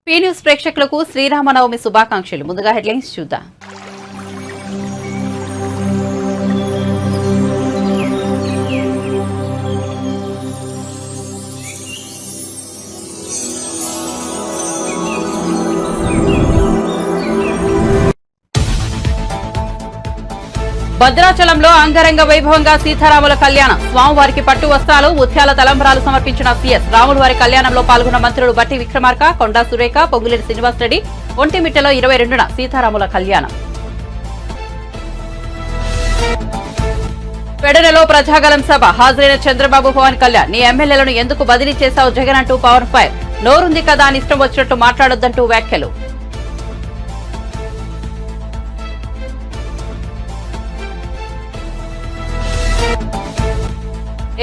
P news ప్రేక్షకులకు శ్రీరామనవమి శుభాకాంక్షలు. ముందుగా హెడ్లైన్స్ చూద్దాం. భద్రాచలంలో అంగరంగ వైభవంగా సీతారాముల కళ్యాణం. స్వామివారికి పట్టు వస్త్రాలు, ముత్యాల తలంబరాలు సమర్పించిన సీఎస్. రాములవారి కళ్యాణంలో పాల్గొన్న మంత్రులు బట్టి విక్రమార్క, కొండా సురేఖ, పొంగులేటి శ్రీనివాసరెడ్డి. ఒంటిమిట్టలో 22న సీతారాముల కళ్యాణం. పెడనలో ప్రజాగలం సభ. హాజరైన చంద్రబాబు, పవన్ కళ్యాణ్. నీ ఎమ్మెల్యేలను ఎందుకు బదిలీ చేశావు జగన్ అంటూ పవన్ ఫైర్. నోరుంది కదా అని ఇష్టం వచ్చినట్టు మాట్లాడొద్దంటూ వ్యాఖ్యలు.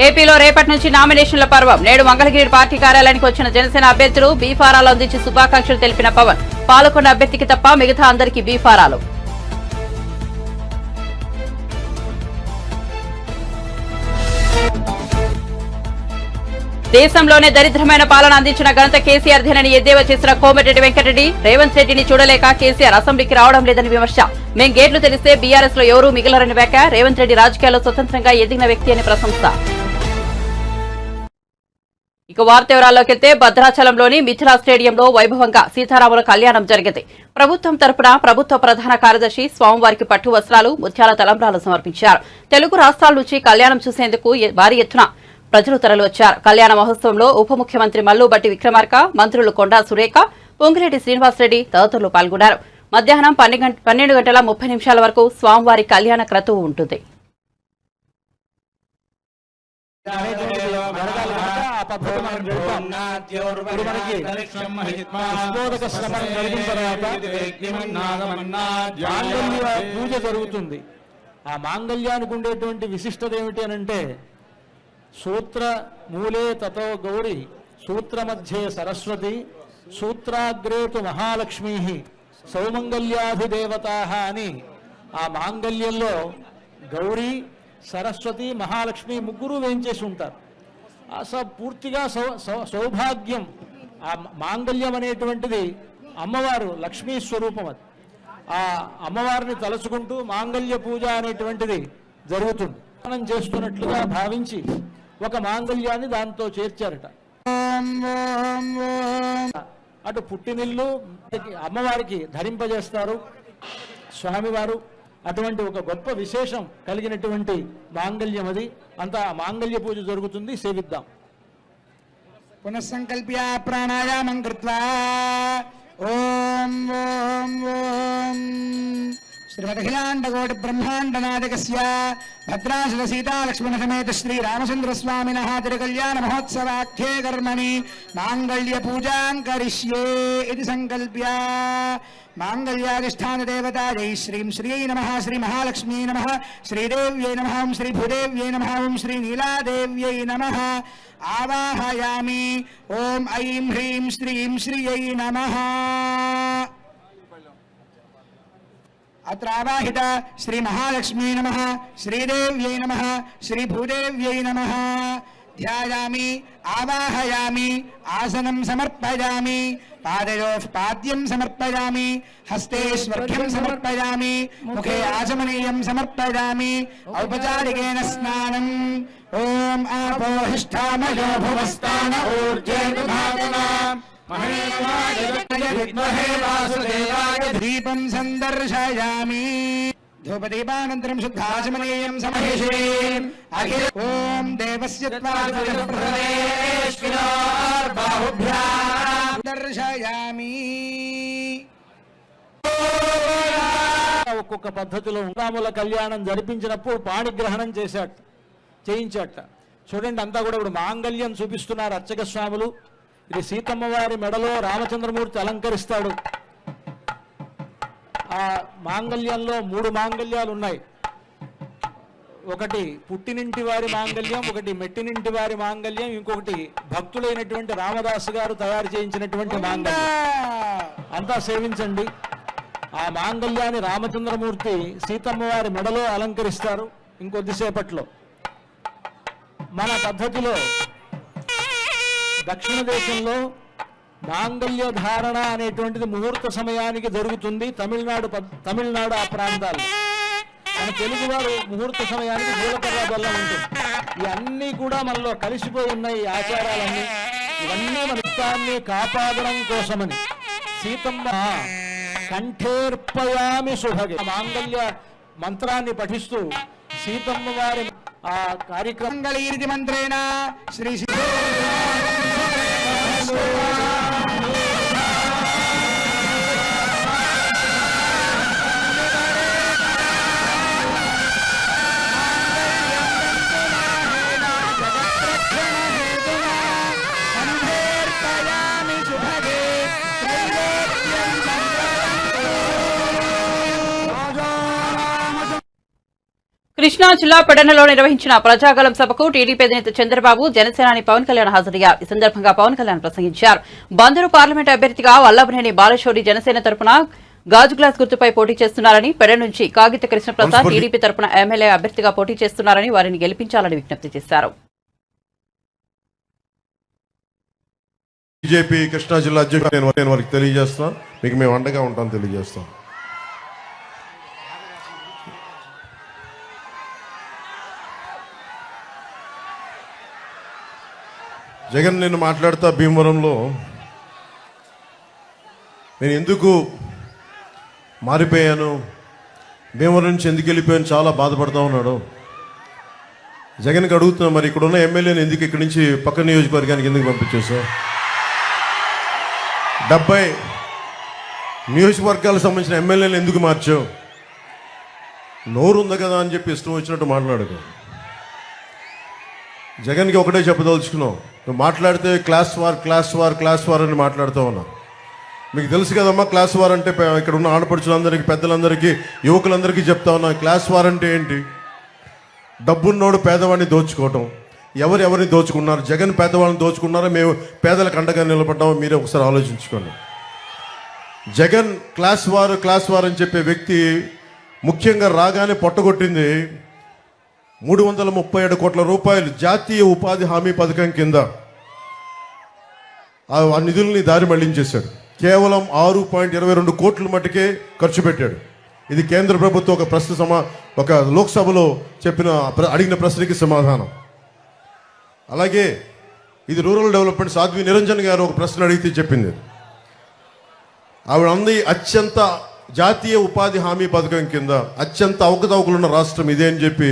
ఏపీలో రేపటి నుంచి నామినేషన్ల పర్వం. నేడు మంగళగిరి పార్టీ కార్యాలయానికి వచ్చిన జనసేన అభ్యర్థులు బీఫారాలు అందించి శుభాకాంక్షలు తెలిపిన పవన్. పాల్గొన్న అభ్యర్థికి తప్ప మిగతా అందరికీ బీఫారాలు. దేశంలోనే దరిద్రమైన పాలన అందించిన ఘనత కేసీఆర్ దినని ఎద్దేవా చేసిన కోమటిరెడ్డి వెంకటరెడ్డి. రేవంత్ రెడ్డిని చూడలేక కేసీఆర్ అసెంబ్లీకి రావడం లేదని విమర్శ. మేం గేట్లు తెలిస్తే బీఆర్ఎస్ లో ఎవరూ మిగలరని వ్యాఖ్య. రేవంత్ రెడ్డి రాజకీయాల్లో స్వతంత్రంగా ఎదిగిన వ్యక్తి అని ప్రశంస. ఇక వార్త వివరాల్లోకి వెళ్తే భద్రాచలంలోని మిథిలా స్టేడియంలో వైభవంగా సీతారాముల కళ్యాణం జరిగింది. ప్రభుత్వం తరపున ప్రభుత్వ ప్రధాన కార్యదర్శి స్వామివారికి పట్టు వస్త్రాలు, ముత్యాల తలంబ్రాలు సమర్పించారు. తెలుగు రాష్ట్రాల నుంచి కళ్యాణం చూసేందుకు భారీ ఎత్తున ప్రజలు తరలివచ్చారు. కళ్యాణ మహోత్సవంలో ఉప ముఖ్యమంత్రి మల్లు బట్టి విక్రమార్క, మంత్రులు కొండా సురేఖ, పొంగిరెడ్డి శ్రీనివాసరెడ్డి తదితరులు పాల్గొన్నారు. మధ్యాహ్నం 12 గంటల 30 నిమిషాల వరకు స్వామివారి కళ్యాణ క్రతువు ఉంటుంది. పూజ జరుగుతుంది. ఆ మాంగళ్యానికి ఉండేటువంటి విశిష్టత ఏమిటి అనంటే, సూత్ర మూలే తతో గౌరీ, సూత్ర మధ్యే సరస్వతి, సూత్రాగ్రేతు మహాలక్ష్మీ, సౌమంగళ్యాధిదేవతా అని ఆ మాంగళ్యంలో గౌరీ, సరస్వతి, మహాలక్ష్మి ముగ్గురు వేయించేసి ఉంటారు. పూర్తిగా సౌభాగ్యం. ఆ మాంగళ్యం అనేటువంటిది అమ్మవారు లక్ష్మీ స్వరూపం. అది ఆ అమ్మవారిని తలుచుకుంటూ మాంగళ్య పూజ అనేటువంటిది జరుగుతుంది. మనం చేస్తున్నట్లుగా భావించి ఒక మాంగళ్యాన్ని దాంతో చేర్చారట. అటు పుట్టినిల్లు అమ్మవారికి ధరింపజేస్తారు స్వామివారు. అటువంటి ఒక గొప్ప విశేషం కలిగినటువంటి మాంగళ్యం అది. అంతా మాంగళ్య పూజ జరుగుతుంది, సేవిద్దాం. పునఃసంకల్ప్య ప్రాణాయామం కృత్వా ఓం ఓం ఓం శ్రీమదఖిలాండకోటి బ్రహ్మాండనాయకస్య భద్రాచల సీతాలక్ష్మణ సమేత శ్రీరామచంద్రస్వామినః తిరుకళ్యాణ మహోత్సవాఖ్యే కర్మణి మాంగళ్య పూజాం కరిష్యే ఇది సంకల్ప్య మాంగళ్యాధిష్టాన దేవతాయై శ్రీం శ్రీయై నమః, శ్రీ మహాలక్ష్మీ నమః, శ్రీదేవ్యై నమః, శ్రీ భూదేవ్యై నమః, శ్రీ నీలాదేవ్యై నమః ఆవాహయామి. ఓం ఐం హ్రీం శ్రీం శ్రీయై నమః. అత్ర ఆవాహిత శ్రీ మహాలక్ష్మీ నమః, శ్రీదేవ్యై నమః, శ్రీ భూదేవ్యై నమః. ధ్యాయామి, ఆవాహయామి, ఆసనం సమర్పయామి, పాదయోః పాద్యం సమర్పయామి, హస్తేష్వర్ఘ్యం సమర్పయామి, ముఖే ఆచమనీయం సమర్పయామి, ఔపచారికేన స్నానం. ఓం ఆపోహిష్ఠామయో భువస్థాన ఊర్జేతు భాగనా దీపం సందర్శయామి. ధూపదీపానంతరం శుద్ధాచమనీయం సమహిషే అఖిల. ఓం దేవస్య దర్శయామి. ఒక్కొక్క పద్ధతిలో రాముల కళ్యాణం జరిపించినప్పుడు పాణిగ్రహణం చేయించాట. చూడండి, అంతా కూడా ఇప్పుడు మాంగళ్యం చూపిస్తున్నారు అర్చక స్వాములు. ఇది సీతమ్మ వారి మెడలో రామచంద్రమూర్తి అలంకరిస్తాడు. ఆ మాంగళ్యంలో 3 మాంగళ్యాలు ఉన్నాయి. ఒకటి పుట్టినింటి వారి మాంగళ్యం, ఒకటి మెట్టినింటి వారి మాంగళ్యం, ఇంకొకటి భక్తులైనటువంటి రామదాసు గారు తయారు చేయించినటువంటి మాంగళ్యం. అంతా సేవించండి. ఆ మాంగళ్యాన్ని రామచంద్రమూర్తి సీతమ్మ వారి మెడలో అలంకరిస్తారు ఇంకొద్దిసేపట్లో. మన పద్ధతిలో దక్షిణ దేశంలో మాంగళ్య ధారణ అనేటువంటిది ముహూర్త సమయానికి జరుగుతుంది. తమిళనాడు ఆ ప్రాంతాలు. మన తెలుగు వారు ముహూర్త సమయానికి జీలకర్ర బెల్లం ఉంటుంది. ఇవన్నీ కూడా మనలో కలిసిపోయి ఉన్నాయి. ఈ ఆచారాలన్నీ ఇవన్నీ మన ఇష్టాన్ని కాపాడడం కోసమని సీతమ్మ కంఠేర్పయామి శుభగే మాంగళ్య మంత్రాన్ని పఠిస్తూ సీతమ్మ వారి ఆ కార్యక్రమం మంగళీరితి మంత్రేణ శ్రీ కృష్ణా జిల్లా పెడనలో నిర్వహించిన ప్రజాగలం సభకు టీడీపీ అధినేత చంద్రబాబు జనసేనాని పవన్ కళ్యాణ్ హాజరయ్యారు. ఈ సందర్భంగా పవన్ కళ్యాణ్ ప్రసంగించారు. బందరు పార్లమెంట్ అభ్యర్థిగా వల్లభనేని బాలశౌరి జనసేన తరపున గాజు గ్లాస్ గుర్తుపై పోటీ చేస్తున్నారని, పెడ నుంచి కాగిత కృష్ణప్రసాద్ టీడీపీ తరపున ఎమ్మెల్యే అభ్యర్థిగా పోటీ చేస్తున్నారని వారిని గెలిపించాలని విజ్ఞప్తి చేశారు. బీజేపీ కృష్ణా జిల్లా అధ్యక్షుడు నేను వారికి తెలియజేస్తున్నాను. మీకు మేము అండగా ఉంటాం తెలియజేస్తాం. జగన్ నేను మాట్లాడుతా భీమవరంలో నేను ఎందుకు మారిపోయాను, భీమవరం నుంచి ఎందుకు వెళ్ళిపోయాను చాలా బాధపడతా ఉన్నాడు. జగన్కి అడుగుతున్నా, మరి ఇక్కడ ఉన్న ఎమ్మెల్యేని ఎందుకు ఇక్కడి నుంచి పక్క నియోజకవర్గానికి ఎందుకు పంపించేసావు? 70 నియోజకవర్గాలకు సంబంధించిన ఎమ్మెల్యేలు ఎందుకు మార్చావు? నోరు ఉంది కదా అని చెప్పి ఇష్టం వచ్చినట్టు మాట్లాడకు. జగన్కి ఒకటే చెప్పదలుచుకున్నావు, నువ్వు మాట్లాడితే క్లాస్ వార్ అని మాట్లాడుతూ ఉన్నావు. మీకు తెలుసు కదమ్మా క్లాస్ వార్ అంటే. ఇక్కడ ఉన్న ఆడపడుచులందరికీ, పెద్దలందరికీ, యువకులందరికీ చెప్తా ఉన్నా, క్లాస్ వార్ అంటే ఏంటి? డబ్బున్నోడు పేదవాడిని దోచుకోవటం. ఎవరిని దోచుకున్నారు? జగన్ పేదవాళ్ళని దోచుకున్నారా, మేము పేదలకు అండగా నిలబడ్డామో మీరే ఒకసారి ఆలోచించుకోండి. జగన్ క్లాస్ వార్ అని చెప్పే వ్యక్తి ముఖ్యంగా రాగానే పొట్టగొట్టింది 337 కోట్ల రూపాయలు జాతీయ ఉపాధి హామీ పథకం కింద ఆ నిధుల్ని దారి మళ్లించేశాడు. కేవలం 6.22 కోట్ల మటుకే ఖర్చు పెట్టాడు. ఇది కేంద్ర ప్రభుత్వం ఒక లోక్సభలో అడిగిన ప్రశ్నకి సమాధానం. అలాగే ఇది రూరల్ డెవలప్మెంట్ సాధ్వి నిరంజన్ గారు ఒక ప్రశ్న అడిగితే చెప్పింది. ఆవిడ అంది, అత్యంత జాతీయ ఉపాధి హామీ పథకం కింద అత్యంత అవకతవకలున్న రాష్ట్రం ఇదే అని చెప్పి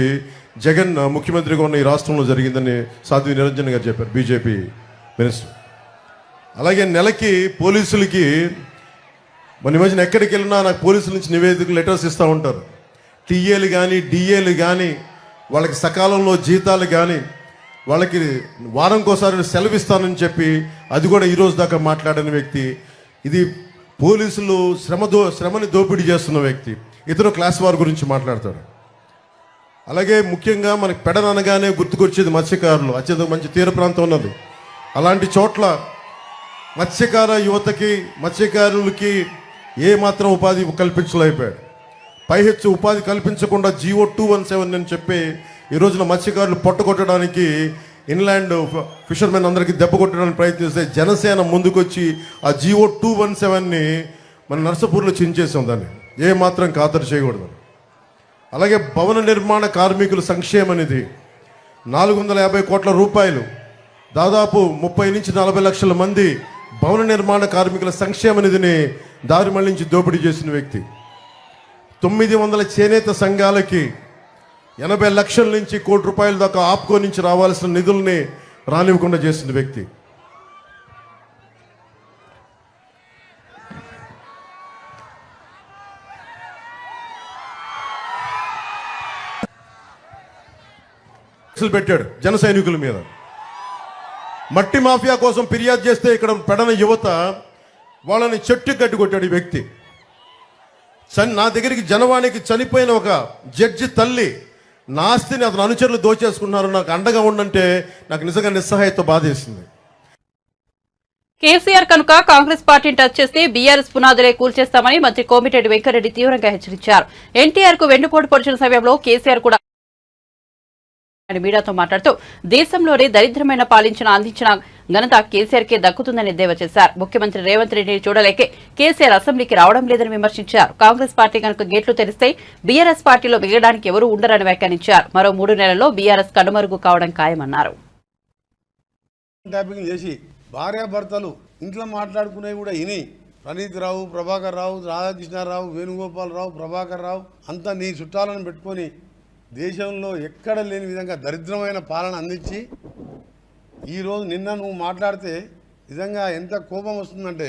జగన్ ముఖ్యమంత్రిగా ఉన్న ఈ రాష్ట్రంలో జరిగిందని సాధ్వి నిరంజన్ గారు చెప్పారు, బీజేపీ మినిస్టర్. అలాగే నెలకి పోలీసులకి మన మధ్యన ఎక్కడికి వెళ్ళినా నాకు పోలీసుల నుంచి నివేదికలు లెటర్స్ ఇస్తూ ఉంటారు. టీఏలు కానీ డిఏలు కానీ వాళ్ళకి సకాలంలో జీతాలు కానీ వాళ్ళకి వారంకోసారి సెలవు ఇస్తానని చెప్పి అది కూడా ఈరోజు దాకా మాట్లాడిన వ్యక్తి. ఇది పోలీసులు శ్రమని దోపిడీ చేస్తున్న వ్యక్తి. ఇతను క్లాస్ వార్ గురించి మాట్లాడతాడు. అలాగే ముఖ్యంగా మనకి పెడననగానే గుర్తుకొచ్చేది మత్స్యకారులు. అత్యంత మంచి తీర ప్రాంతం ఉన్నది. అలాంటి చోట్ల మత్స్యకార యువతకి, మత్స్యకారులకి ఏ మాత్రం ఉపాధి కల్పించలేకపోయాడు. పైహెచ్చు ఉపాధి కల్పించకుండా GO 217 అని చెప్పి ఈ రోజున మత్స్యకారులు పొట్టగొట్టడానికి, ఇన్లాండ్ ఫిషర్మెన్ అందరికీ దెబ్బ కొట్టడానికి ప్రయత్నిస్తే జనసేన ముందుకొచ్చి ఆ GO 217ని మన నర్సపూర్లో చించేసాం. దాన్ని ఏ మాత్రం ఖాతరు చేయకూడదు. అలాగే భవన నిర్మాణ కార్మికుల సంక్షేమ నిధి 450 కోట్ల రూపాయలు, దాదాపు 30 నుంచి 40 లక్షల మంది భవన నిర్మాణ కార్మికుల సంక్షేమ నిధిని దారి మళ్లించి దోపిడీ చేసిన వ్యక్తి. 900 చేనేత సంఘాలకి 80 లక్షల నుంచి ₹1 కోటి దాకా ఆప్కో నుంచి రావాల్సిన నిధుల్ని రానివ్వకుండా చేసిన వ్యక్తి. పెట్టాడు జన సైనికుల మీద. మట్టి మాఫియా కోసం ఫిర్యాదు చేస్తే ఇక్కడ పెడన యువత వాళ్ళని చెట్టు కట్టి కొట్టాడు ఈ వ్యక్తి. నా దగ్గరికి జనవాణికి చనిపోయిన ఒక జడ్జి తల్లి నా ఆస్తిని అతను అనుచరులు దోచేసుకున్నారు, నాకు అండగా ఉండంటే నాకు నిజంగా నిస్సహాయత బాధేసింది. కేసీఆర్ కనుక కాంగ్రెస్ పార్టీని టచ్ చేస్తే బీఆర్ఎస్ పునాదులే కూల్చేస్తామని మంత్రి కోమిటిరెడ్డి వెంకటరెడ్డి తీవ్రంగా హెచ్చరించారు. ఎన్టీఆర్ కు వెన్నుపోటు పొడిచిన సమయంలో కేసీఆర్ కూడా అని మీడియాతో మాట్లాడుతూ దేశంలోనే దరిద్రమైన పాలించిన అందించిన ఘనత కేసీఆర్కే దక్కుతుందని ఎద్దేవా చేశారు. ముఖ్యమంత్రి రేవంత్ రెడ్డిని చూడలేకే కేసీఆర్ అసెంబ్లీకి రావడం లేదని విమర్శించారు. కాంగ్రెస్ పార్టీ కనుక గేట్లు తెరిస్తే బీఆర్ఎస్ పార్టీలో మిగలడానికి ఎవరూ ఉండరని వ్యాఖ్యానించారు. మరో 3 నెలల్లో బీఆర్ఎస్ కనుమరుగు కావడం ఖాయమన్నారు. ట్యాపింగ్ చేసి భార్యాభర్తలు ఇంట్లో మాట్లాడుకునేవి కూడా ఇని ప్రణీత్ రావు, ప్రభాకర్ రావు, రాధాకృష్ణారావు, వేణుగోపాలరావు, ప్రభాకర్ రావు అంతా నీ చుట్టాలను పెట్టుకొని దేశంలో ఎక్కడ లేని విధంగా దరిద్రమైన పాలన అందించి ఈరోజు నిన్న నువ్వు మాట్లాడితే నిజంగా ఎంత కోపం వస్తుందంటే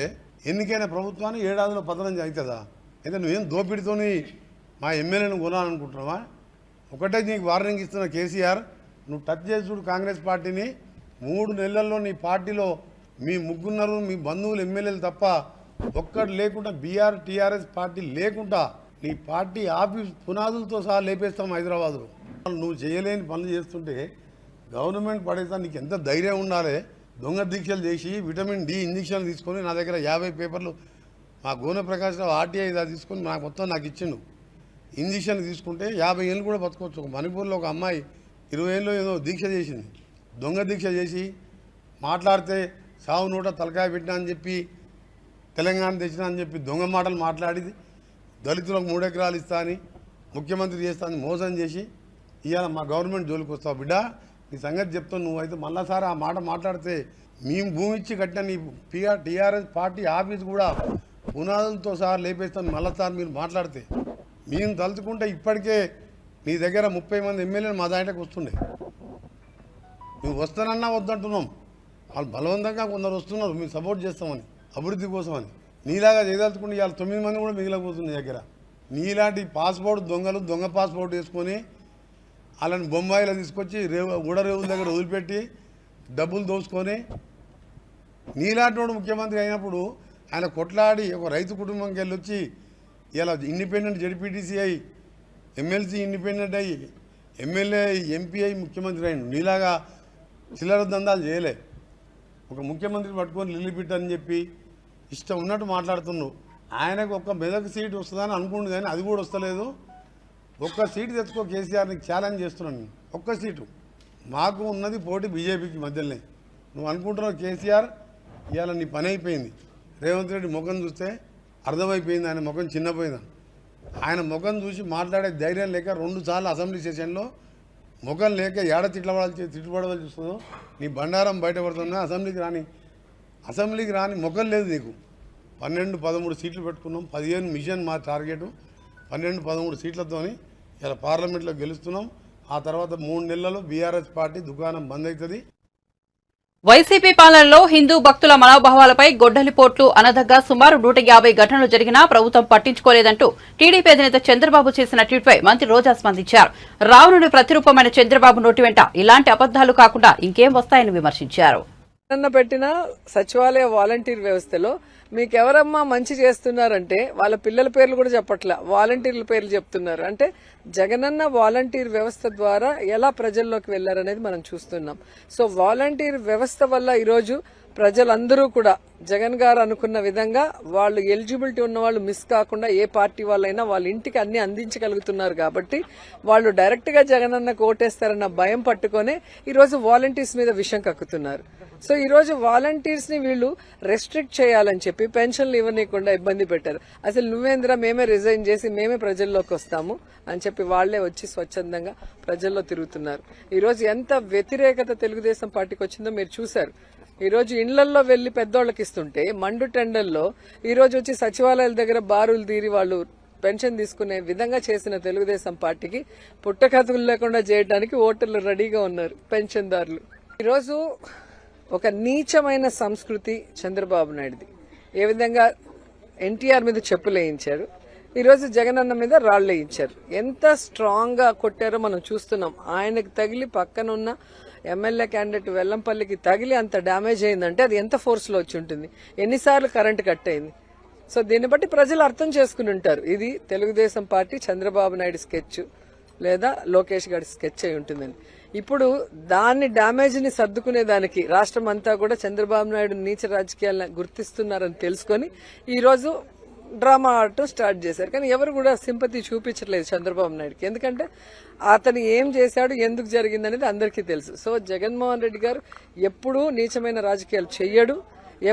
ఎన్నికైన ప్రభుత్వాన్ని ఏడాదిలో పతనం అవుతుందా? అయితే నువ్వేం దోపిడితోని మా ఎమ్మెల్యేను కొనాలనుకుంటున్నావా? ఒకటే నీకు వార్నింగ్ ఇస్తున్న కేసీఆర్, నువ్వు టచ్ చేసి చూడు కాంగ్రెస్ పార్టీని. 3 నెలల్లో నీ పార్టీలో మీ ముగ్గురున్నారు, మీ బంధువులు ఎమ్మెల్యేలు తప్ప ఒక్కడు లేకుండా టీఆర్ఎస్ పార్టీ లేకుండా నీ పార్టీ ఆఫీస్ పునాదులతో సహా లేపేస్తాం హైదరాబాద్లో. నువ్వు చేయలేని పనులు చేస్తుంటే గవర్నమెంట్ పడేస్తా నీకు ఎంత ధైర్యం ఉండాలి? దొంగ దీక్షలు చేసి విటమిన్ డి ఇంజక్షన్లు తీసుకొని నా దగ్గర 50 పేపర్లు మా గోనె ప్రకాశ్రావు RTI తీసుకొని నాకు ఇచ్చిండు. ఇంజక్షన్ తీసుకుంటే 50 ఏళ్ళు కూడా బతకొచ్చు. ఒక మణిపూర్లో ఒక అమ్మాయి 20 ఏళ్ళు ఏదో దీక్ష చేసింది. దొంగ దీక్ష చేసి మాట్లాడితే సావు నోట తలకాయ పెట్టినా అని చెప్పి, తెలంగాణ తెచ్చినా అని చెప్పి దొంగ మాటలు మాట్లాడింది. దళితులకు 3 ఎకరాలు ఇస్తా అని, ముఖ్యమంత్రి చేస్తా అని మోసం చేసి ఇవాళ మా గవర్నమెంట్ జోలికి వస్తావు. బిడ్డ నీ సంగతి చెప్తాను. నువ్వైతే మళ్ళాసారి ఆ మాట మాట్లాడితే మేము భూమి ఇచ్చి కట్టిన నీ టీఆర్ఎస్ పార్టీ ఆఫీస్ కూడా పునాదులతో సహా లేపేస్తాను. మళ్ళాసారి మీరు మాట్లాడితే మేము తలుచుకుంటే ఇప్పటికే నీ దగ్గర 30 మంది ఎమ్మెల్యేలు మా దాంట్లోకి వస్తుండే. నువ్వు వస్తానన్నా వద్దంటున్నాం. వాళ్ళు బలవంతంగా కొందరు వస్తున్నారు మేము సపోర్ట్ చేస్తామని, అభివృద్ధి కోసమని. నీలాగా చేయదలుచుకుంటే ఇవాళ 9 మంది కూడా మిగిలిపోతుంది దగ్గర. నీలాంటి పాస్పోర్ట్ దొంగలు దొంగ పాస్పోర్ట్ వేసుకొని వాళ్ళని బొంబాయిలో తీసుకొచ్చి రేవుల దగ్గర వదిలిపెట్టి డబ్బులు దోచుకొని నీలాంటి వాడు ముఖ్యమంత్రి అయినప్పుడు ఆయన కొట్లాడి ఒక రైతు కుటుంబంకి వెళ్ళి వచ్చి ఇలా ఇండిపెండెంట్ జడ్పీటీసీ అయ్యి, ఎమ్మెల్సీ ఇండిపెండెంట్ అయ్యి, ఎమ్మెల్యే MP అయ్యి ముఖ్యమంత్రి అయ్యిండు. నీలాగా చిల్లర దందాలు చేయలే. ఒక ముఖ్యమంత్రి పట్టుకొని లిల్లిపిట్ అని చెప్పి ఇష్టం ఉన్నట్టు మాట్లాడుతున్నావు. ఆయనకు ఒక్క మెదక్ సీటు వస్తుందని అనుకుంటు కానీ అది కూడా వస్తలేదు. ఒక్క సీటు తెచ్చుకో కేసీఆర్, నీకు ఛాలెంజ్ చేస్తున్నాను. ఒక్క సీటు మాకు ఉన్నది పోటీ బీజేపీకి మధ్యలోనే. నువ్వు అనుకుంటున్నావు కేసీఆర్ ఇవాళ నీ పని అయిపోయింది. రేవంత్ రెడ్డి ముఖం చూస్తే అర్థమైపోయింది ఆయన ముఖం చిన్నపోయిందని. ఆయన ముఖం చూసి మాట్లాడే ధైర్యం లేక 2 సార్లు అసెంబ్లీ సెషన్లో ముఖం లేక ఏడ తిట్టుబడవలసి చూస్తుందో నీ బండారం బయటపడుతున్నా. అసెంబ్లీకి రాని ముఖం లేదు నీకు. 12-13 సీట్లు పెట్టుకున్నాం. 15 మిషన్ మా టార్గెట్. 12-13 సీట్లతోని ఇలా పార్లమెంట్లో గెలుస్తున్నాం. ఆ తర్వాత 3 నెలల్లో బీఆర్ఎస్ పార్టీ దుకాణం బంద్ అవుతుంది. వైసీపీ పాలనలో హిందూ భక్తుల మనోభావాలపై గొడ్డలిపోట్లు అనదగ్గా సుమారు 150 ఘటనలు జరిగినా ప్రభుత్వం పట్టించుకోలేదంటూ టీడీపీ అధినేత చంద్రబాబు చేసిన ట్వీట్పై మంత్రి రోజా స్పందించారు. రావణుడి ప్రతిరూపమైన చంద్రబాబు నోటి వెంట ఇలాంటి అబద్దాలు కాకుండా ఇంకేం వస్తాయని విమర్శించారు. పెట్టిన సచివాలయ వాలంటీర్ వ్యవస్థలో మీకెవరమ్మా మంచి చేస్తున్నారంటే వాళ్ళ పిల్లల పేర్లు కూడా చెప్పట్లా, వాలంటీర్ల పేర్లు చెప్తున్నారు. అంటే జగనన్న వాలంటీర్ వ్యవస్థ ద్వారా ఎలా ప్రజల్లోకి వెళ్లారనేది మనం చూస్తున్నాం. సో వాలంటీర్ వ్యవస్థ వల్ల ఈరోజు ప్రజలందరూ కూడా జగన్ గారు అనుకున్న విధంగా వాళ్ళు ఎలిజిబిలిటీ ఉన్న వాళ్ళు మిస్ కాకుండా ఏ పార్టీ వాళ్ళైనా వాళ్ళ ఇంటికి అన్ని అందించగలుగుతున్నారు. కాబట్టి వాళ్ళు డైరెక్ట్ గా జగనన్న ఓటేస్తారన్న భయం పట్టుకునే ఈరోజు వాలంటీర్స్ మీద విషం కక్కుతున్నారు. సో ఈ రోజు వాలంటీర్స్ ని వీళ్ళు రెస్ట్రిక్ట్ చేయాలని చెప్పి పెన్షన్లు ఇవ్వనీయకుండా ఇబ్బంది పెట్టారు. అసలు నువ్వేంద్ర మేమే రిజైన్ చేసి మేమే ప్రజల్లోకి వస్తాము అని చెప్పి వాళ్లే వచ్చి స్వచ్ఛందంగా ప్రజల్లో తిరుగుతున్నారు. ఈ రోజు ఎంత వ్యతిరేకత తెలుగుదేశం పార్టీకి వచ్చిందో మీరు చూశారు. ఈ రోజు ఇండ్లల్లో వెళ్లి పెద్దోళ్ళకి ఇస్తుంటే మండు టెండర్లో ఈ రోజు వచ్చి సచివాలయాల దగ్గర బారులు తీరి వాళ్ళు పెన్షన్ తీసుకునే విధంగా చేసిన తెలుగుదేశం పార్టీకి పుట్టకథలు లేకుండా చేయడానికి ఓటర్లు రెడీగా ఉన్నారు పెన్షన్దారులు. ఈరోజు ఒక నీచమైన సంస్కృతి చంద్రబాబు నాయుడుది. ఏ విధంగా ఎన్టీఆర్ మీద చెప్పులేయించారు, ఈరోజు జగనన్న మీద రాళ్లేయించారు. ఎంత స్ట్రాంగ్ గా కొట్టారో మనం చూస్తున్నాం. ఆయనకు తగిలి పక్కనున్న ఎమ్మెల్యే క్యాండిడేట్ వెల్లంపల్లికి తగిలి అంత డ్యామేజ్ అయిందంటే అది ఎంత ఫోర్స్ లో వచ్చి ఉంటుంది, ఎన్నిసార్లు కరెంటు కట్ అయింది. సో దీన్ని బట్టి ప్రజలు అర్థం చేసుకుని ఉంటారు ఇది తెలుగుదేశం పార్టీ చంద్రబాబు నాయుడు స్కెచ్ లేదా లోకేష్ గారి స్కెచ్ అయి ఉంటుందని. ఇప్పుడు దాన్ని డ్యామేజ్ ని సర్దుకునే దానికి రాష్ట్రం అంతా కూడా చంద్రబాబు నాయుడు నీచ రాజకీయాలను గుర్తిస్తున్నారని తెలుసుకొని ఈ రోజు డ్రామా ఆడటం స్టార్ట్ చేశారు. కానీ ఎవరు కూడా సింపతి చూపించట్లేదు చంద్రబాబు నాయుడుకి. ఎందుకంటే అతను ఏం చేశాడు, ఎందుకు జరిగింది అనేది అందరికీ తెలుసు. సో జగన్మోహన్ రెడ్డి గారు ఎప్పుడూ నీచమైన రాజకీయాలు చెయ్యడు,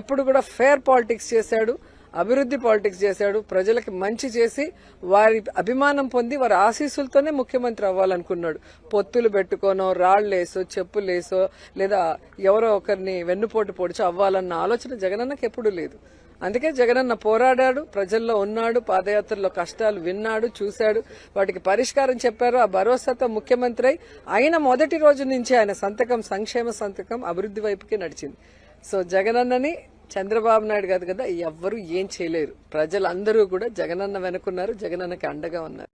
ఎప్పుడు కూడా ఫేర్ పాలిటిక్స్ చేశాడు, అభివృద్ధి పాలిటిక్స్ చేశాడు. ప్రజలకి మంచి చేసి వారి అభిమానం పొంది వారి ఆశీస్సులతోనే ముఖ్యమంత్రి అవ్వాలనుకున్నాడు. పొత్తులు పెట్టుకోనో, రాళ్లేసో, చెప్పులేసో, లేదా ఎవరో ఒకరిని వెన్నుపోటు పొడిచో అవ్వాలన్న ఆలోచన జగనన్నకి ఎప్పుడూ లేదు. అందుకే జగనన్న పోరాడాడు, ప్రజల్లో ఉన్నాడు, పాదయాత్రలో కష్టాలు విన్నాడు, చూశాడు, వాటికి పరిష్కారం చెప్పారు. ఆ భరోసాతో ముఖ్యమంత్రి అయిన మొదటి రోజు నుంచి ఆయన సంతకం సంక్షేమ సంతకం అభివృద్ధి వైపుకే నడిచింది. సో జగనన్నని చంద్రబాబు నాయుడు కాదు కదా ఎవ్వరూ ఏం చేయలేరు. ప్రజలందరూ కూడా జగనన్న వెనుకున్నారు, జగనన్నకి అండగా ఉన్నారు.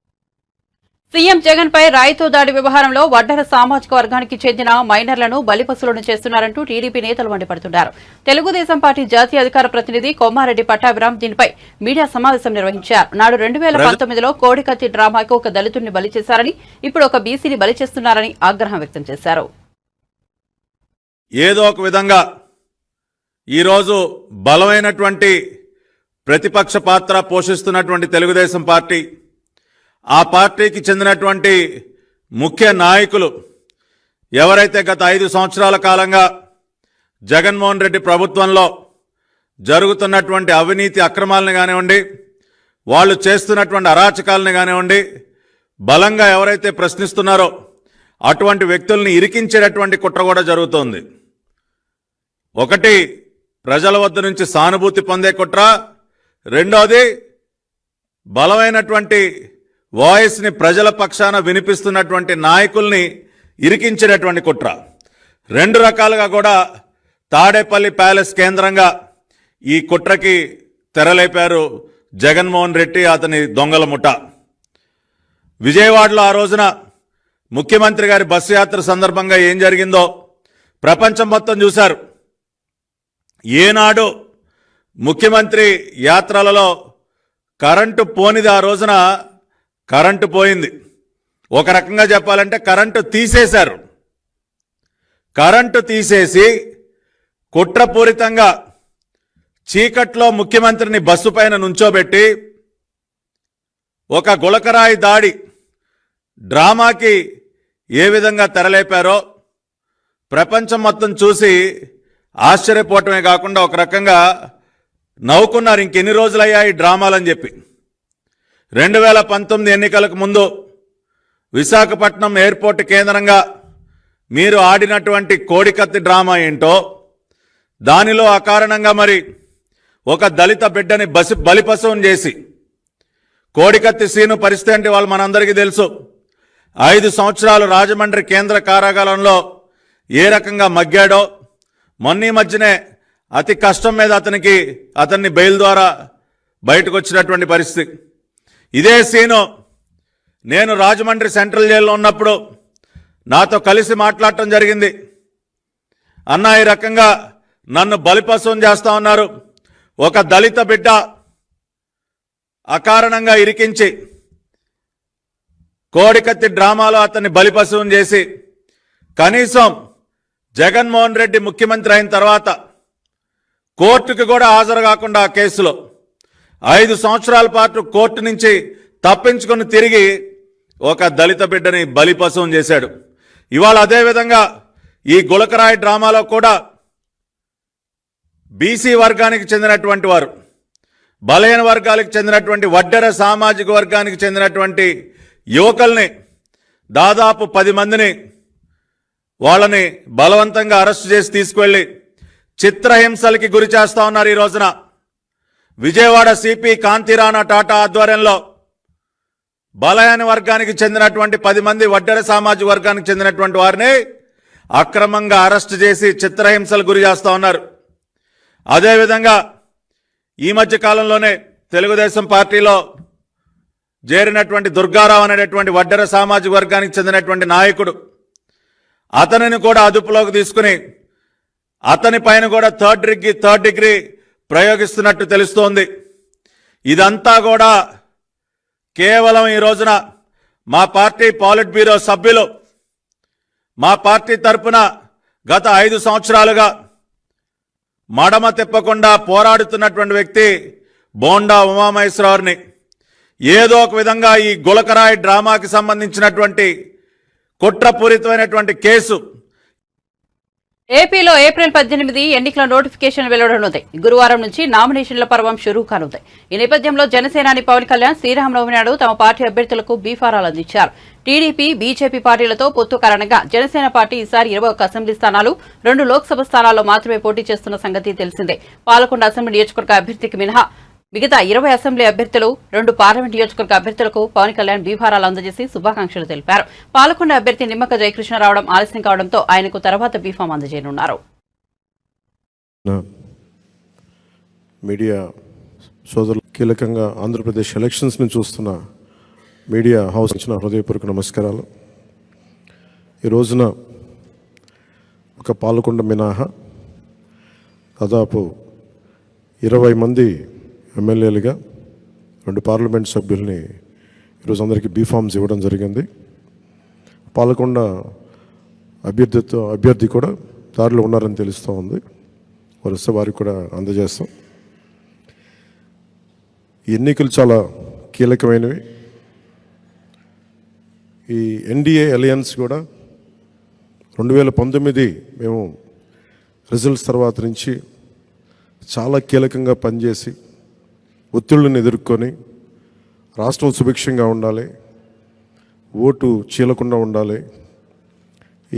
సీఎం జగన్ పై రాయితో దాడి వ్యవహారంలో వడ్డెర సామాజిక వర్గానికి చెందిన మైనర్లను బలిపశులను చేస్తున్నారంటూ టీడీపీ నేతలు మండిపడుతున్నారు. తెలుగుదేశం పార్టీ జాతీయ అధికార ప్రతినిధి కొమ్మారెడ్డి పట్టాభిరామ్ దీనిపై మీడియా సమావేశం నిర్వహించారు. నాడు 2019లో కోడికత్తి డ్రామాకు ఒక దళితుడిని బలి చేశారని, ఇప్పుడు ఒక బీసీని బలి చేస్తున్నారని ఆగ్రహం వ్యక్తం చేశారు. ఏదో ఒక విధంగా ఈరోజు బలమైనటువంటి ప్రతిపక్ష పాత్ర పోషిస్తున్నటువంటి తెలుగుదేశం పార్టీ, ఆ పార్టీకి చెందినటువంటి ముఖ్య నాయకులు ఎవరైతే గత 5 సంవత్సరాల కాలంగా జగన్మోహన్ రెడ్డి ప్రభుత్వంలో జరుగుతున్నటువంటి అవినీతి అక్రమాలను కానివ్వండి, వాళ్ళు చేస్తున్నటువంటి అరాచకాలను కానివ్వండి, బలంగా ఎవరైతే ప్రశ్నిస్తున్నారో అటువంటి వ్యక్తుల్ని ఇరికించేటటువంటి కుట్ర కూడా జరుగుతోంది. ఒకటి ప్రజల వద్ద నుంచి సానుభూతి పొందే కుట్ర, రెండోది బలమైనటువంటి వాయిస్ని ప్రజల పక్షాన వినిపిస్తున్నటువంటి నాయకుల్ని ఇరికించేటటువంటి కుట్ర. 2 రకాలుగా కూడా తాడేపల్లి ప్యాలెస్ కేంద్రంగా ఈ కుట్రకి తెరలేపారు జగన్మోహన్ రెడ్డి, అతని దొంగల ముఠ. విజయవాడలో ఆ రోజున ముఖ్యమంత్రి గారి బస్సు యాత్ర సందర్భంగా ఏం జరిగిందో ప్రపంచం మొత్తం చూశారు. ఏనాడు ముఖ్యమంత్రి యాత్రలలో కరెంటు పోనిది ఆ రోజున కరెంటు పోయింది. ఒక రకంగా చెప్పాలంటే కరెంటు తీసేశారు. కరెంటు తీసేసి కుట్రపూరితంగా చీకట్లో ముఖ్యమంత్రిని బస్సు పైన నుంచోబెట్టి ఒక గులకరాయి దాడి డ్రామాకి ఏ విధంగా తెరలేపారో ప్రపంచం మొత్తం చూసి ఆశ్చర్యపోవటమే కాకుండా ఒక రకంగా నవ్వుకున్నారు. ఇంకెన్ని రోజులయ్యాయి డ్రామాలని చెప్పి. 2019 ఎన్నికలకు ముందు విశాఖపట్నం ఎయిర్పోర్ట్ కేంద్రంగా మీరు ఆడినటువంటి కోడికత్తి డ్రామా ఏంటో, దానిలో అకారణంగా మరి ఒక దళిత బిడ్డని బలిపశువును చేసి కోడికత్తి సీను పరిస్థితి అంటే వాళ్ళు మనందరికీ తెలుసు. 5 సంవత్సరాలు రాజమండ్రి కేంద్ర కారాగారంలో ఏ రకంగా మగ్గాడో, మొన్న మధ్యనే అతి కష్టం మీద అతన్ని బెయిల్ ద్వారా బయటకు వచ్చినటువంటి పరిస్థితి. ఇదే సీను నేను రాజమండ్రి సెంట్రల్ జైల్లో ఉన్నప్పుడు నాతో కలిసి మాట్లాడటం జరిగింది. అన్నా, ఈ రకంగా నన్ను బలిపశువును చేస్తా ఉన్నారు, ఒక దళిత బిడ్డ అకారణంగా ఇరికించి కోడికత్తి డ్రామాలో అతన్ని బలిపశువును చేసి, కనీసం జగన్మోహన్ రెడ్డి ముఖ్యమంత్రి అయిన తర్వాత కోర్టుకు కూడా హాజరు కాకుండా ఆ కేసులో 5 సంవత్సరాల పాటు కోర్టు నుంచి తప్పించుకుని తిరిగి ఒక దళిత బిడ్డని బలిపశువును చేశాడు. ఇవాళ అదేవిధంగా ఈ గులకరాయి డ్రామాలో కూడా బీసీ వర్గానికి చెందినటువంటి వారు, బలహీన వర్గాలకు చెందినటువంటి వడ్డెర సామాజిక వర్గానికి చెందినటువంటి యువకుల్ని దాదాపు 10 మందిని వాళ్ళని బలవంతంగా అరెస్టు చేసి తీసుకువెళ్ళి చిత్రహింసలకి గురి చేస్తా ఉన్నారు. ఈ రోజున విజయవాడ సిపి కాంతిరాణా టాటా ఆధ్వర్యంలో బలహీన వర్గానికి చెందినటువంటి 10 మంది వడ్డెర సామాజిక వర్గానికి చెందినటువంటి వారిని అక్రమంగా అరెస్టు చేసి చిత్రహింసలు గురి చేస్తా ఉన్నారు. అదేవిధంగా ఈ మధ్య కాలంలోనే తెలుగుదేశం పార్టీలో చేరినటువంటి దుర్గారావు అనేటువంటి వడ్డెర సామాజిక వర్గానికి చెందినటువంటి నాయకుడు, అతనిని కూడా అదుపులోకి తీసుకుని అతని పైన కూడా థర్డ్ డిగ్రీ ప్రయోగిస్తున్నట్టు తెలుస్తోంది. ఇదంతా కూడా కేవలం ఈ రోజున మా పార్టీ పాలిట్ బ్యూరో సభ్యులు, మా పార్టీ తరపున గత 5 సంవత్సరాలుగా మడమ తిప్పకుండా పోరాడుతున్నటువంటి వ్యక్తి బోండా ఉమామహేశ్వరరావుని ఏదో ఒక విధంగా ఈ గులకరాయి డ్రామాకి సంబంధించినటువంటి కుట్రపూరితమైనటువంటి కేసు ఏపీలో ఏప్రిల్ 18 ఎన్నికల నోటిఫికేషన్ వెలువడనుంది. గురువారం నుంచి నామినేషన్ల పర్వం షురూ కానుంది. ఈ నేపథ్యంలో జనసేనాని పవన్ కళ్యాణ్ శ్రీరామనవమి నాడు తమ పార్టీ అభ్యర్థులకు బీఫారాలు అందించారు. టీడీపీ, బీజేపీ పార్టీలతో పొత్తు కారణంగా జనసేన పార్టీ ఈసారి 21 అసెంబ్లీ స్థానాలు, 2 లోక్సభ స్థానాల్లో మాత్రమే పోటీ చేస్తున్న సంగతి తెలిసిందే. పాలకొండ అసెంబ్లీ నియోజకవర్గ అభ్యర్థికి మినహా మిగతా 20 అసెంబ్లీ అభ్యర్థులు, 2 పార్లమెంట్ నియోజకవర్గ అభ్యర్థులకు పవన్ కళ్యాణ్ బీఫారాలు అందజేసి శుభాకాంక్షలు తెలిపారు. పాలకొండ అభ్యర్థి నిమ్మక జయకృష్ణ రావడం ఆలస్యం కావడంతో ఆయనకు తర్వాత బీఫామ్ అందజేయనున్నారు. మీడియా సోదరులు, కీలకంగా ఆంధ్రప్రదేశ్ ఎలక్షన్స్ని చూస్తున్న మీడియా హౌస్ ఇచ్చిన హృదయపూర్వక నమస్కారాలు. ఈ రోజున ఒక పాలకొండ మినహా దాదాపు 20 మంది ఎమ్మెల్యేలుగా, 2 పార్లమెంట్ సభ్యుల్ని ఈరోజు అందరికీ బీఫామ్స్ ఇవ్వడం జరిగింది. పాలకొండ అభ్యర్థి కూడా దారిలో ఉన్నారని తెలుస్తూ ఉంది. వరుస వారికి కూడా అందజేస్తాం. ఎన్నికలు చాలా కీలకమైనవి. ఈ ఎన్డీఏ అలయన్స్ కూడా 2019 మేము రిజల్ట్స్ తర్వాత నుంచి చాలా కీలకంగా పనిచేసి ఒత్తిళ్లను ఎదుర్కొని రాష్ట్రం సుభిక్షంగా ఉండాలి, ఓటు చీలకుండా ఉండాలి,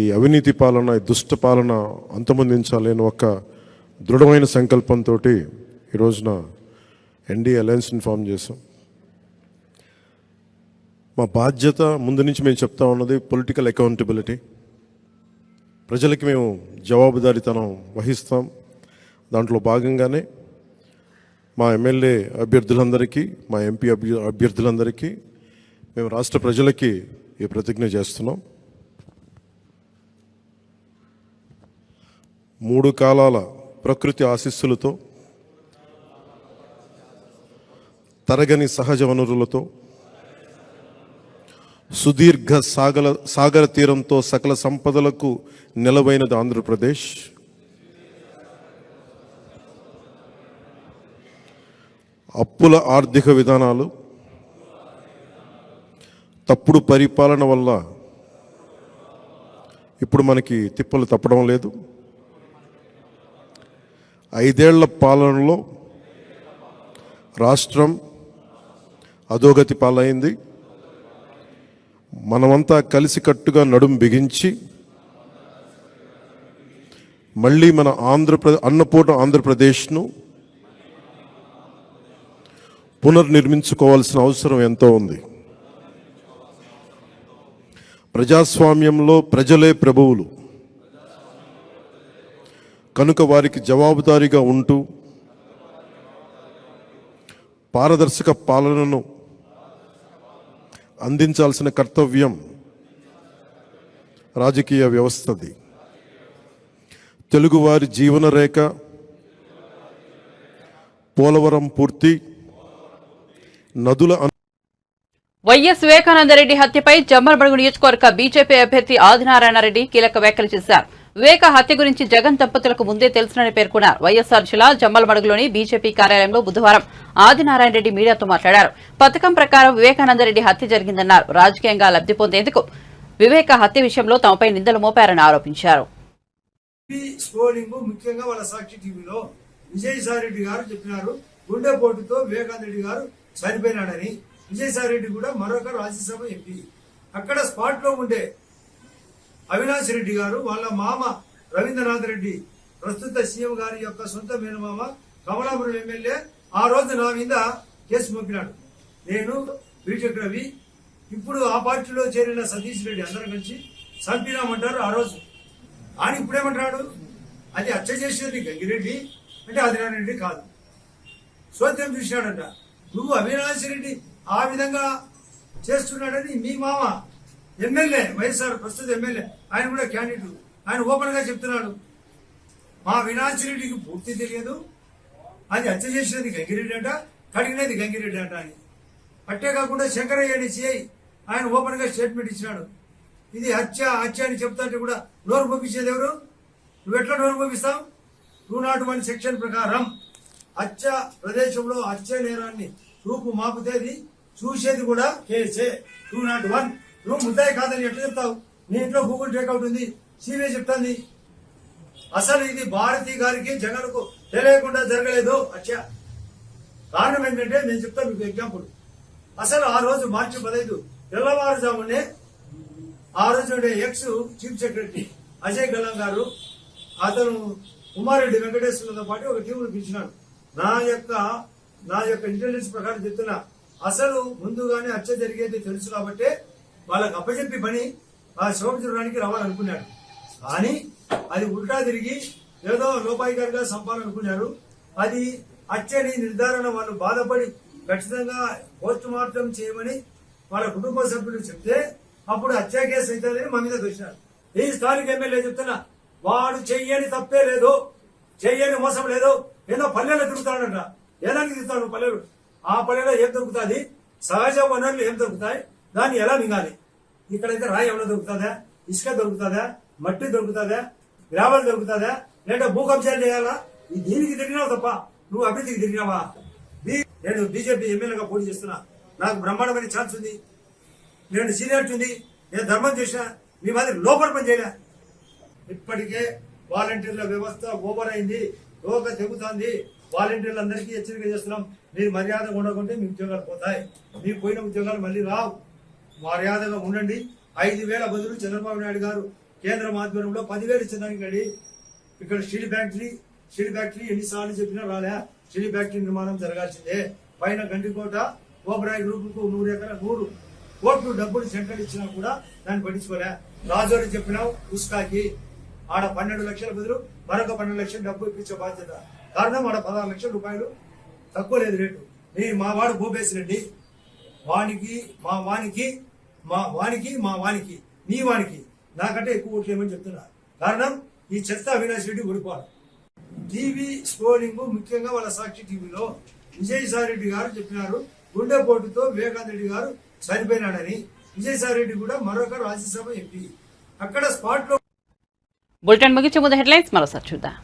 ఈ అవినీతి పాలన, ఈ దుష్ట పాలన అంతమొందించాలి అని ఒక దృఢమైన సంకల్పంతో ఈ రోజున ఎన్డీఏ అలయన్స్ని ఫామ్ చేశాం. మా బాధ్యత ముందు నుంచి మేము చెప్తా ఉన్నది పొలిటికల్ అకౌంటబిలిటీ. ప్రజలకి మేము జవాబుదారీతనం వహిస్తాం. దాంట్లో భాగంగానే మా ఎమ్మెల్యే అభ్యర్థులందరికీ, మా ఎంపీ అభ్యర్థులందరికీ మేము రాష్ట్ర ప్రజలకి ఈ ప్రతిజ్ఞ చేస్తున్నాం. 3 కాలాల ప్రకృతి ఆశీస్సులతో, తరగని సహజ వనరులతో, సుదీర్ఘ సాగర తీరంతో సకల సంపదలకు నెలవైనది ఆంధ్రప్రదేశ్. అప్పుల ఆర్థిక విధానాలు, తప్పుడు పరిపాలన వల్ల ఇప్పుడు మనకి తిప్పలు తప్పడం లేదు. 5 ఏళ్ల పాలనలో రాష్ట్రం అధోగతి పాలైంది. మనమంతా కలిసికట్టుగా నడుం బిగించి మళ్ళీ మన అన్నపూర్ణ ఆంధ్రప్రదేశ్ను పునర్నిర్మించుకోవాల్సిన అవసరం ఎంతో ఉంది. ప్రజాస్వామ్యంలో ప్రజలే ప్రభువులు కనుక వారికి జవాబుదారీగా ఉంటూ పారదర్శక పాలనను అందించాల్సిన కర్తవ్యం రాజకీయ వ్యవస్థది. తెలుగువారి జీవన రేఖ పోలవరం పూర్తి, నదుల వైఎస్ వివేకానందరెడ్డి హత్యపై జమ్మలమడుగు నియోజకవర్గ బీజేపీ అభ్యర్థి ఆదినారాయణరెడ్డి కీలక వ్యాఖ్యలు చేశారు. వివేక హత్య గురించి జగన్ దంపతులకు ముందే తెలుసునని పేర్కొన్నారు. వైఎస్ఆర్ జిల్లా జమ్మలమడుగులోని బీజేపీ కార్యాలయంలో బుధవారం ఆదినారాయణరెడ్డి మీడియాతో మాట్లాడారు. పథకం ప్రకారం వివేకానందరెడ్డి హత్య జరిగిందన్నారు. రాజకీయంగా లబ్ధి పొందేందుకు వివేక హత్య విషయంలో తమపై నిందలు మోపారని ఆరోపించారు. ముఖ్యంగా వాళ్ళ సాక్షి టీవీలో విజయసాయి రెడ్డి గారు చెప్పినారు, గుండెపోటుతో వివేకానందరెడ్డి గారు చనిపోయినాడని. విజయసాయి రెడ్డి కూడా మరొక రాజ్యసభ ఎంపీ. అక్కడ స్పాట్ లో ఉండే అవినాష్ రెడ్డి గారు వాళ్ళ మామ రవీంద్రనాథ్ రెడ్డి, ప్రస్తుత సీఎం గారి యొక్క సొంత మేనమామ, కమలాపురం ఎమ్మెల్యే, ఆ రోజు నా మీద కేసు మోపినాడు. నేను బీటెక్ రవి, ఇప్పుడు ఆ పార్టీలో చేరిన సతీష్ రెడ్డి అందరం కలిసి చంపినామంటారు ఆ రోజు. ఆయన ఇప్పుడేమంటాడు, అది హత్య చేసేది గంగిరెడ్డి అంటే ఆదినారాయణ రెడ్డి కాదు, సోద్యం చూసినాడంట. నువ్వు అవినాష్ రెడ్డి ఆ విధంగా చేస్తున్నాడని మీ మామ ఎమ్మెల్యే, వైఎస్ఆర్ ప్రస్తుత ఎమ్మెల్యే, ఆయన కూడా క్యాండిడేట్, ఆయన ఓపెన్ గా చెప్తున్నాడు, మా అవినాష్ రెడ్డికి పూర్తి తెలియదు, అది హత్య చేసినది గంగిరెడ్డి అంట, కడిగినది గంగిరెడ్డి అంట అని. అట్టే కాకుండా శంకరయ్య సిఐ ఆయన ఓపెన్ గా స్టేట్మెంట్ ఇచ్చినాడు. ఇది హత్య అని చెప్తాంటే కూడా నోరు పంపించేది ఎవరు? నువ్వు ఎట్లా నోరు పంపిస్తావు? 201 సెక్షన్ ప్రకారం హత్య ప్రదేశంలో హత్య నేరాన్ని రూపు మాపుతేది చూసేది కూడా కేసే 201. నువ్వు ముద్దాయి కాదని ఎట్లా చెప్తావు? నీ ఇంట్లో గూగుల్ టేక్అవుట్ ఉంది, సిబిఐ చెప్తాంది. అసలు ఇది భారతి గారికి జగన్కు తెలియకుండా జరగలేదు హత్య. కారణం ఏంటంటే నేను చెప్తాను మీకు ఎగ్జాంపుల్. అసలు ఆ రోజు మార్చి 15 తెల్లవారుజామునే ఆ రోజు ఎక్స్ చీఫ్ సెక్రటరీ అజయ్ గల్లం గారు అతను ఉమారెడ్డి వెంకటేశ్వర్లతో పాటు ఒక టీమును పిలిచినాడు. నా యొక్క ఇంటెలిజెన్స్ ప్రకారం చెప్తున్నా, అసలు ముందుగానే హత్య జరిగేది తెలుసు కాబట్టి వాళ్ళకి అప్పచెప్పి పని ఆ శోభ చూడడానికి రావాలనుకున్నాడు. కానీ అది ఉల్టా తిరిగి ఏదో లోపాయికారిగా సంపాలనుకున్నారు. అది హత్యని నిర్ధారణ వాళ్ళు బాధపడి ఖచ్చితంగా పోస్ట్ మార్టం చేయమని వాళ్ళ కుటుంబ సభ్యులు చెప్తే అప్పుడు హత్య కేసు అవుతుందని మా మీద దొరికినారు. ఈ స్థానిక ఎమ్మెల్యే చెప్తున్నా, వాడు చెయ్యని తప్పే లేదు, చెయ్యని మోసం లేదు. ఏదో పల్లెల్లో తిరుగుతాడంట. ఏదానికి తిరుగుతాడు పల్లెలు? ఆ పల్లెలో ఏం దొరుకుతుంది? సహజ వనరులు ఏం దొరుకుతాయి? దాన్ని ఎలా మింగాలి? ఇక్కడైతే రాయి ఏమైనా దొరుకుతుందా? ఇసుక దొరుకుతుందా? మట్టి దొరుకుతుందా? గ్రావెల్ దొరుకుతుందా? లేదా భూ కబ్జాలు చేయాలా? దీనికి తిరిగినావు తప్ప నువ్వు అభివృద్ధికి తిరిగినావా? నేను బీజేపీ ఎమ్మెల్యేగా పోటీ చేస్తున్నా, నాకు బ్రహ్మాండమైన ఛాన్స్ ఉంది, నేను సీనియారిటీ ఉంది, నేను ధర్మం చేసిన, మీ మాదిరి లోపల పని చేయలే. ఇప్పటికే వాలంటీర్ల వ్యవస్థ ఓవర్ అయింది, రోగ తెగుతుంది. వాలంటీర్లందరికీ హెచ్చరిక చేస్తున్నాం, మీరు మర్యాదగా ఉండకుంటే మీ ఉద్యోగాలు పోతాయి, మీకు పోయిన ఉద్యోగాలు మళ్ళీ రావు. మర్యాదగా ఉండండి. 5,000 బదులు చంద్రబాబు నాయుడు గారు కేంద్రం ఆధ్వర్యంలో 10,000 ఇచ్చడానికి రెడీ. ఇక్కడ స్టీల్ ఫ్యాక్టరీ ఎన్నిసార్లు చెప్పినా రాలే. స్టీల్ ఫ్యాక్టరీ నిర్మాణం జరగాల్సిందే. పైన గండికోట ఓబరాయ్ గ్రూప్ కు 100 కోట్లు డబ్బులు సెంట్రల్ ఇచ్చినా కూడా దాన్ని పట్టించుకోలే. రాజోరి చెప్పినావు ఉస్కాకి, ఆడ 12 లక్షల బదులు మరొక 12 లక్షలు డబ్బు ఇప్పించే బాధ్యత. కారణం ఆడ 16 లక్షల రూపాయలు తక్కువ లేదు రేటు. మా వాడు భూపేశ్ రెడ్డి, వానికి నీ వానికి నాకంటే ఎక్కువ ఓట్లు ఏమని చెప్తున్నా. కారణం ఈ చెత్త అవినాష్ రెడ్డి ఓడిపోవాలి. టీవీ స్క్రోలింగ్, ముఖ్యంగా వాళ్ళ సాక్షి టీవీలో విజయసాయి రెడ్డి గారు చెప్పినారు గుండెపోటుతో వివేకానంద రెడ్డి గారు చనిపోయినాడని. విజయసాయి రెడ్డి కూడా మరొక రాజ్యసభ ఎంపీ. అక్కడ స్పాట్ లో. బులెటిన్ ముగించే ముందు హెడ్లైన్స్ మరోసారి చూద్దాం.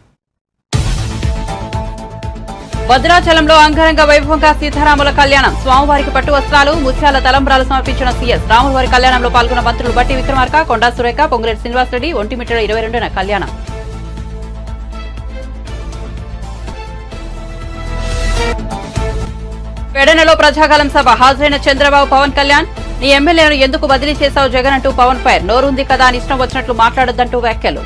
భద్రాచలంలో అంగరంగ వైభవంగా సీతారాముల కళ్యాణం. స్వామివారికి పట్టు వస్త్రాలు, ముత్యాల తలంబ్రాలు సమర్పించిన సీఎస్. రాములవారి కళ్యాణంలో పాల్గొన్న మంత్రులు బట్టి విక్రమార్క, కొండా సురేఖ, పొంగులేటి శ్రీనివాసరెడ్డి. ఒంటిమిట్టడ 22న కళ్యాణం. పెడనలో ప్రజాకాలం సభ. హాజరైన చంద్రబాబు, పవన్ కళ్యాణ్, నీ ఎమ్మెల్యేను ఎందుకు బదిలీ చేశావు జగన్ అంటూ పవన్ ఫైర్. నోరుంది కదా అని ఇష్టం వచ్చినట్లు మాట్లాడొద్దంటూ వ్యాఖ్యలు.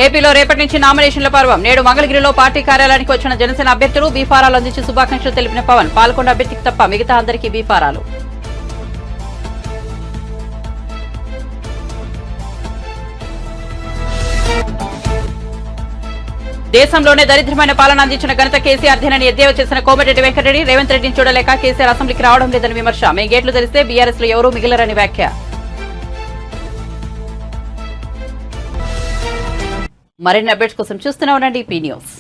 ఏపీలో రేపటి నుంచి నామినేషన్ల పర్వం. నేడు మంగళగిరిలో పార్టీ కార్యాలయానికి వచ్చిన జనసేన అభ్యర్థులు బీఫారాలు అందించి శుభాకాంక్షలు తెలిపిన పవన్. పాల్గొన్న అభ్యర్థికి తప్ప మిగతా అందరికీ బీఫారాలు. దేశంలోనే దరిద్రమైన పాలన అందించిన ఘనత కేసీఆర్ దేనని ఎద్దేవా చేసిన కోమటిరెడ్డి వెంకటరెడ్డి. రేవంత్ రెడ్డిని చూడలేక కేసీఆర్ అసెంబ్లీకి రావడం లేదని విమర్శ. మేము గేట్లు తెరిస్తే బీఆర్ఎస్ లో ఎవరూ మిగిలరని వ్యాఖ్య. మరిన్ని అప్డేట్స్ కోసం చూస్తూనే ఉండండి పీ న్యూస్.